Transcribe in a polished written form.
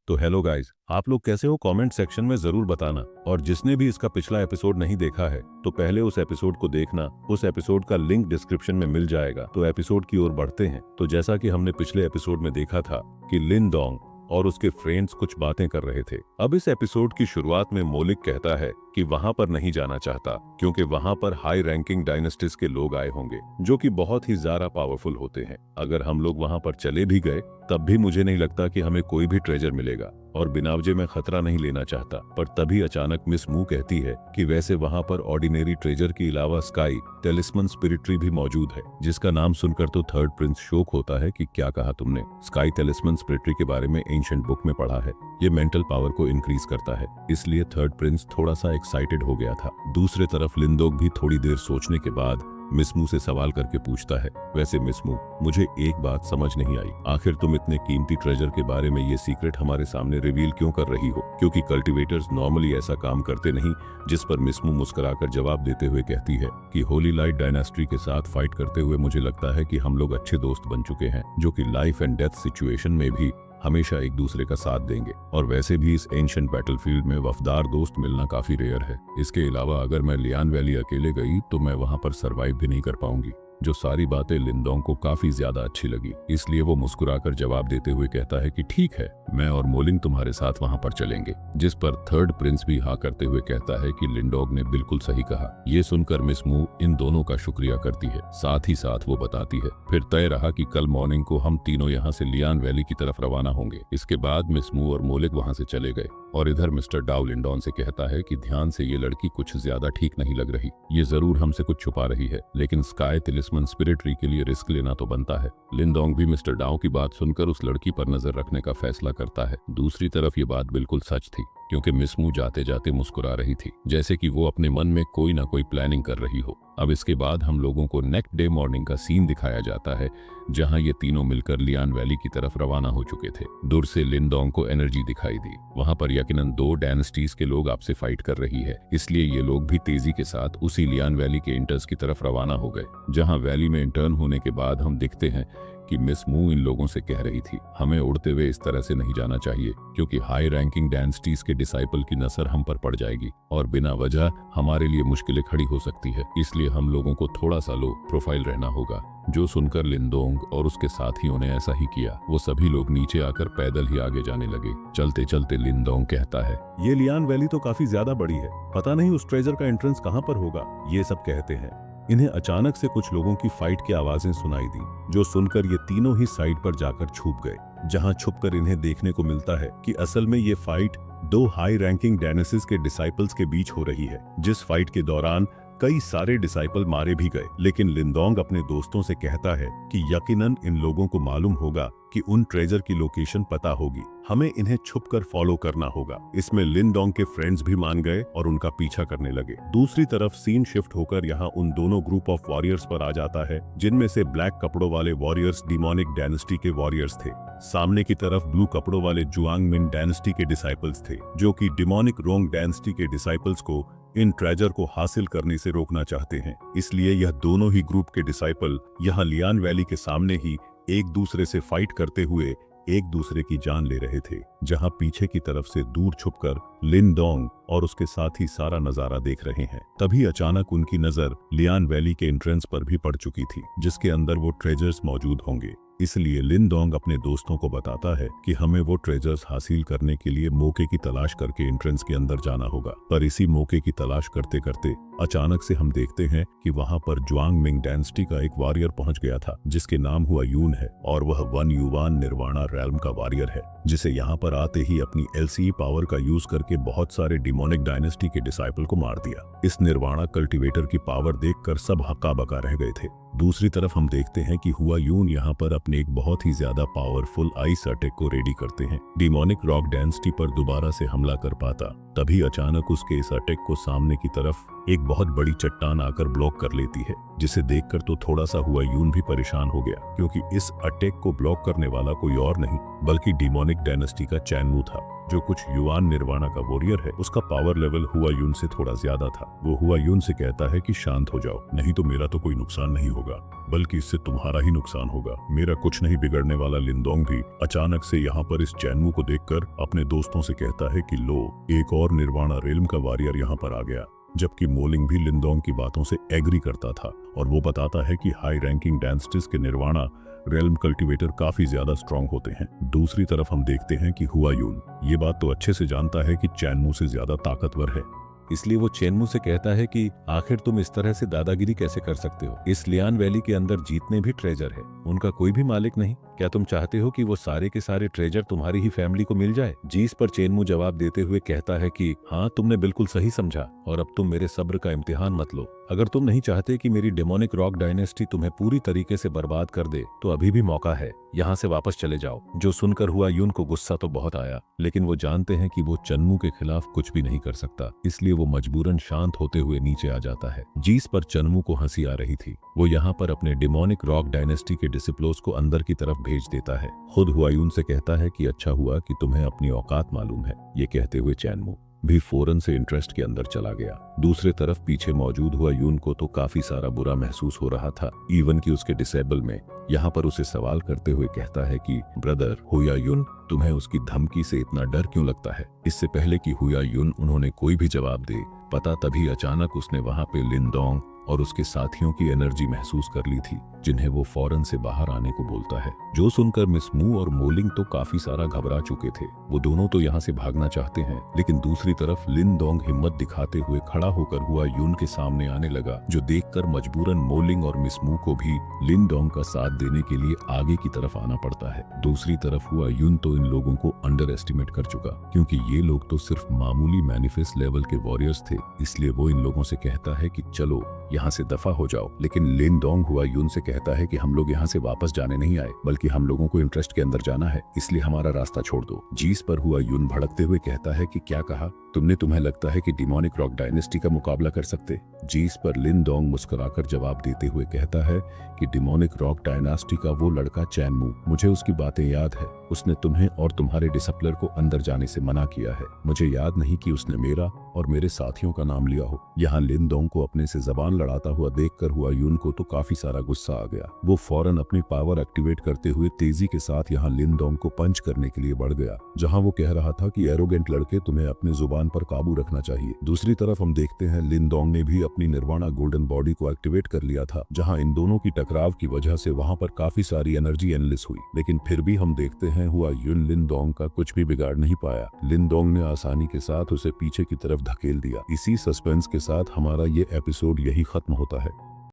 तो hello guys, आप लोग कैसे हो कमेंट सेक्शन में जरूर बताना। और जिसने भी इसका पिछला एपिसोड नहीं देखा है तो पहले उस एपिसोड को देखना। उस एपिसोड का लिंक डिस्क्रिप्शन में मिल जाएगा। तो एपिसोड की ओर बढ़ते हैं। तो जैसा कि हमने पिछले एपिसोड में देखा था कि लिन डोंग और उसके फ्रेंड्स कुछ बातें कर रहे थे। अब इस एपिसोड की शुरुआत में मोलिक कहता है कि वहां पर नहीं जाना चाहता क्योंकि वहां पर हाई रैंकिंग डायनेस्टीज के लोग आए होंगे जो कि बहुत ही ज्यादा पावरफुल होते हैं। अगर हम लोग वहां पर चले भी गए तब भी मुझे नहीं लगता कि हमें कोई भी ट्रेजर मिलेगा और बिना वजह मैं खतरा नहीं लेना चाहता। पर तभी अचानक मिस मू कहती है कि वैसे वहां पर ऑर्डिनरी ट्रेजर के अलावा स्काई टेलिस्मन स्पिरिट्री भी मौजूद है, जिसका नाम सुनकर तो थर्ड प्रिंस शॉक होता है कि क्या कहा तुमने। स्काई टेलिस्मन स्पिरिट्री के बारे में एंशिएंट बुक में पढ़ा है, ये मेंटल पावर को इंक्रीज करता है। इसलिए थर्ड प्रिंस थोड़ा सा एक्साइटेड हो गया था। दूसरे तरफ लिंदोग भी थोड़ी देर सोचने के बाद मिस मू से सवाल करके पूछता है, वैसे मिस मू, मुझे एक बात समझ नहीं आई, आखिर तुम इतने कीमती ट्रेजर के बारे में ये सीक्रेट हमारे सामने रिवील क्यों कर रही हो? क्योंकि कल्टीवेटर्स नॉर्मली ऐसा काम करते नहीं। जिस पर मिस मू मुस्कुराकर जवाब देते हुए कहती है कि होली लाइट डायनेस्टी के साथ फाइट करते हुए मुझे लगता है कि हम लोग अच्छे दोस्त बन चुके हैं जो कि लाइफ एंड डेथ सिचुएशन में भी हमेशा एक दूसरे का साथ देंगे। और वैसे भी इस एंशिएंट बैटलफील्ड में वफादार दोस्त मिलना काफी रेयर है। इसके अलावा अगर मैं लियान वैली अकेले गई तो मैं वहां पर सरवाइव भी नहीं कर पाऊंगी। जो सारी बातें लिंदोंग को काफी ज्यादा अच्छी लगी, इसलिए वो मुस्कुराकर जवाब देते हुए कहता है कि ठीक है, मैं और मोलिंग तुम्हारे साथ वहां पर चलेंगे। जिस पर थर्ड प्रिंस भी हाँ करते हुए कहता है कि लिंडोंग ने बिल्कुल सही कहा। ये सुनकर मिस मू इन दोनों का शुक्रिया करती है। साथ ही साथ वो बताती है फिर तय रहा कि कल मॉर्निंग को हम तीनों यहाँ से लियान वैली की तरफ रवाना होंगे। इसके बाद मिस मू और मोलिक वहां से चले गए और इधर मिस्टर डाउ लिंडोन से कहता है कि ध्यान से ये लड़की कुछ ज्यादा ठीक नहीं लग रही, ये जरूर हमसे कुछ छुपा रही है, लेकिन स्काई टेलिस्मन स्पिरिट्री के लिए रिस्क लेना तो बनता है। लिंडोंग भी मिस्टर डाउ की बात सुनकर उस लड़की पर नजर रखने का फैसला करता है। दूसरी तरफ ये बात बिल्कुल सच थी क्योंकि मिस मू जाते जाते मुस्कुरा रही थी, जैसे कि वो अपने मन में कोई ना कोई प्लानिंग कर रही हो। अब इसके बाद हम लोगों को नेक्स्ट डे मॉर्निंग का सीन दिखाया जाता है जहां ये तीनों मिलकर लियान वैली की तरफ रवाना हो चुके थे। दूर से लिंडोंग को एनर्जी दिखाई दी। वहां पर यकीनन दो डायनेस्टीज के लोग आपसे फाइट कर रही है, इसलिए ये लोग भी तेजी के साथ उसी लियान वैली के इंटर्स की तरफ रवाना हो गए। जहां वैली में इंटर्न होने के बाद हम दिखते हैं कि मिस मू इन लोगों से कह रही थी हमें उड़ते हुए इस तरह से नहीं जाना चाहिए क्योंकि हाई रैंकिंग डायनेस्टीज के डिसाइपल की नजर हम पर पड़ जाएगी और बिना वजह हमारे लिए मुश्किलें खड़ी हो सकती है। इसलिए हम लोगों को थोड़ा सा लो प्रोफाइल रहना होगा। जो सुनकर लिंदोंग और उसके साथियों ने ऐसा ही किया। वो सभी लोग नीचे आकर पैदल ही आगे जाने लगे। चलते चलते लिंदोंग कहता है, ये लियान वैली तो काफी ज्यादा बड़ी है, पता नहीं उस ट्रेजर का एंट्रेंस कहाँ पर होगा। ये सब कहते हैं। इन्हें अचानक से कुछ लोगों की फाइट की आवाजें सुनाई दी, जो सुनकर ये तीनों ही साइड पर जाकर छुप गए। जहां छुपकर इन्हें देखने को मिलता है कि असल में ये फाइट दो हाई रैंकिंग डायनेसिस के डिसाइपल्स के बीच हो रही है। जिस फाइट के दौरान कई सारे डिसाइपल मारे भी गए, लेकिन लिंदोंग अपने दोस्तों से कहता है कि यकीनन इन लोगों को मालूम होगा कि उन ट्रेजर की लोकेशन पता होगी, हमें इन्हें छुपकर फॉलो करना होगा। इसमें लिंडोंग के फ्रेंड्स भी मान गए और उनका पीछा करने लगे। दूसरी तरफ सीन शिफ्ट होकर यहाँ उन दोनों ग्रुप ऑफ वॉरियर्स पर आ जाता है जिनमें से ब्लैक कपड़ों वाले वॉरियर्स डिमोनिक डायनेस्टी के वॉरियर्स थे। सामने की तरफ ब्लू कपड़ों वाले जुआंग मिन डायनेस्टी के डिसाइपल्स थे जो कि डिमोनिक रोंग डायनेस्टी के डिसाइपल्स को इन ट्रेजर को हासिल करने से रोकना चाहते हैं। इसलिए यह दोनों ही ग्रुप के डिसाइपल यहाँ लियान वैली के सामने ही एक दूसरे से फाइट करते हुए एक दूसरे की जान ले रहे थे। जहां पीछे की तरफ से दूर छुपकर लिंडोंग और उसके साथी सारा नजारा देख रहे हैं। तभी अचानक उनकी नजर लियान वैली के एंट्रेंस पर भी पड़ चुकी थी जिसके अंदर वो ट्रेजर्स मौजूद होंगे। इसलिए लिंडोंग अपने दोस्तों को बताता है कि हमें वो ट्रेजर्स हासिल करने के लिए मौके की तलाश करके एंट्रेंस के अंदर जाना होगा। पर इसी मौके की तलाश करते करते अचानक से हम देखते हैं कि वहां पर जुआंग मिंग डायनेस्टी का एक वॉरियर पहुंच गया था जिसके नाम हुआ यून है और वह वन युवान निर्वाणा रैल्म का वॉरियर है, जिसे यहाँ पर आते ही अपनी एलसीई पावर का यूज करके बहुत सारे डिमोनिक डायनेस्टी के डिसाइपल को मार दिया। इस निर्वाणा कल्टीवेटर की पावर देखकर सब हक्का बका रह गए थे। दूसरी तरफ हम देखते हैं कि हुआ यून यहाँ पर अपने एक बहुत ही ज्यादा पावरफुल आइस अटैक को रेडी करते हैं। डिमोनिक रॉक डायनेस्टी पर दोबारा से हमला कर पाता, तभी अचानक उसके इस अटैक को सामने की तरफ एक बहुत बड़ी चट्टान आकर ब्लॉक कर लेती है, जिसे देखकर तो थोड़ा सा हुआ यून भी परेशान हो गया, क्योंकि इस अटैक को ब्लॉक करने वाला कोई और नहीं बल्कि डिमोनिक डायनेस्टी का चैनमू था, जो कुछ युआन निर्वाणा का वॉरियर है। उसका पावर लेवल हुआ यून से थोड़ा ज्यादा था। वो हुआ यून से कहता है कि शांत हो जाओ, नहीं तो मेरा तो कोई नुकसान नहीं होगा, बल्कि इससे तुम्हारा ही नुकसान होगा। मेरा कुछ नहीं बिगड़ने वाला लिंदोंग भी अचानक से यहाँ पर इस चैनमू को देखकर अपने दोस्तों से कहता है कि लो, एक और निर्वाणा रेल्म का वॉरियर यहाँ पर आ गया। जबकि मोलिंग भी लिंदोंग की बातों से एग्री करता था और वो बताता है कि हाई रैंकिंग डायनेस्टीज के निर्वाणा रेल्म कल्टीवेटर काफी ज्यादा स्ट्रांग होते हैं। दूसरी तरफ हम देखते हैं कि हुआ यून ये बात तो अच्छे से जानता है कि चैनमू से ज्यादा ताकतवर है, इसलिए वो चैनमू से कहता है कि आखिर तुम इस तरह से दादागिरी कैसे कर सकते हो? इस लियान वैली के अंदर जितने भी ट्रेजर है उनका कोई भी मालिक नहीं। क्या तुम चाहते हो कि वो सारे के सारे ट्रेजर तुम्हारी ही फैमिली को मिल जाए? जिस पर चैनमू जवाब देते हुए कहता है कि हाँ, तुमने बिल्कुल सही समझा और अब तुम मेरे सब्र का इम्तिहान मत लो। अगर तुम नहीं चाहते कि मेरी डेमोनिक रॉक डायनेस्टी तुम्हें पूरी तरीके से बर्बाद कर दे तो अभी भी मौका है, यहाँ से वापस चले जाओ। जो सुनकर हुआ यून को गुस्सा तो बहुत आया, लेकिन वो जानते हैं कि वो चैनमू के खिलाफ कुछ भी नहीं कर सकता, इसलिए वो मजबूरन शांत होते हुए नीचे आ जाता है। जिस पर चैनमू को हंसी आ रही थी, वो यहाँ पर अपने डेमोनिक रॉक डायनेस्टी के डिसिप्लोस को अंदर की तरफ भेज देता है। खुद हुआ यून से कहता है कि अच्छा हुआ कि तुम्हें अपनी औकात मालूम है। ये कहते हुए चैनमू भी फौरन से इंटरेस्ट के अंदर चला गया। दूसरे तरफ पीछे मौजूद हुआ यून को तो काफी सारा बुरा महसूस हो रहा था, इवन कि उसके डिसेबल में यहाँ पर उसे सवाल करते हुए कहता है कि ब्रदर हुया यून, तुम्हें उसकी धमकी से इतना डर क्यों लगता है? इससे पहले कि हुया यून उन्होंने कोई भी जवाब दे पता, तभी अचानक उसने वहां पे लिंदोंग और उसके साथियों की एनर्जी महसूस कर ली थी, जिन्हें वो फौरन से बाहर आने को बोलता है। जो सुनकर मिस मू और मोलिंग तो काफी सारा घबरा चुके थे। वो दोनों तो यहाँ से भागना चाहते हैं, लेकिन दूसरी तरफ लिंदोंग हिम्मत दिखाते हुए खड़ा होकर हुआ यून के सामने आने लगा, जो देखकर मजबूरन मोलिंग और मिस मू को भी लिंदोंग का साथ देने के लिए आगे की तरफ आना पड़ता है। दूसरी तरफ हुआ यून तो इन लोगों को अंडर एस्टिमेट कर चुका, क्योंकि ये लोग तो सिर्फ मामूली मैनिफेस्ट लेवल के वॉरियर्स थे, इसलिए वो इन लोगों से कहता है कि चलो यहाँ से दफा हो जाओ। लेकिन लिंदोंग हुआ यून से कहता है कि हम लोग यहाँ से वापस जाने नहीं आए, बल्कि हम लोगों को इंटरेस्ट के अंदर जाना है, इसलिए हमारा रास्ता छोड़ दो। जिस पर हुआ यून भड़कते हुए कहता है कि क्या कहा तुमने? तुम्हें लगता है कि डिमोनिक रॉक डायनेस्टी का मुकाबला कर सकते? जिस पर लिंदोंग मुस्कुराकर जवाब देते हुए कहता है कि डिमोनिक रॉक डायनेस्टी का वो लड़का चैनमू, मुझे उसकी बातें याद है। उसने तुम्हें और तुम्हारे डिसिप्लर को अंदर जाने से मना किया है। मुझे याद नहीं कि उसने मेरा और मेरे साथियों का नाम लिया हो। यहाँ लिंदोंग को अपने से जबान लड़ाता हुआ देखकर हुआ यून को तो काफी सारा गुस्सा आ गया। वो फौरन अपनी पावर एक्टिवेट करते हुए तेजी के साथ यहाँ लिंदोंग को पंच करने के लिए बढ़ गया, जहाँ वो कह रहा था कि एरोगेंट लड़के, तुम्हें अपने जुबान पर काबू रखना चाहिए। दूसरी तरफ हम देखते हैं लिंदोंग ने भी अपनी निर्वाणा गोल्डन बॉडी को एक्टिवेट कर लिया था, जहाँ इन दोनों की टकराव की वजह से वहाँ पर काफी सारी एनर्जी एनलिस हुई, लेकिन फिर भी हम देखते हैं हुआ यून लिंदोंग का कुछ भी बिगाड़ नहीं पाया। लिंदोंग ने आसानी के साथ उसे पीछे की तरफ धकेल दिया। इसी सस्पेंस के साथ हमारा ये एपिसोड यही खत्म होता है।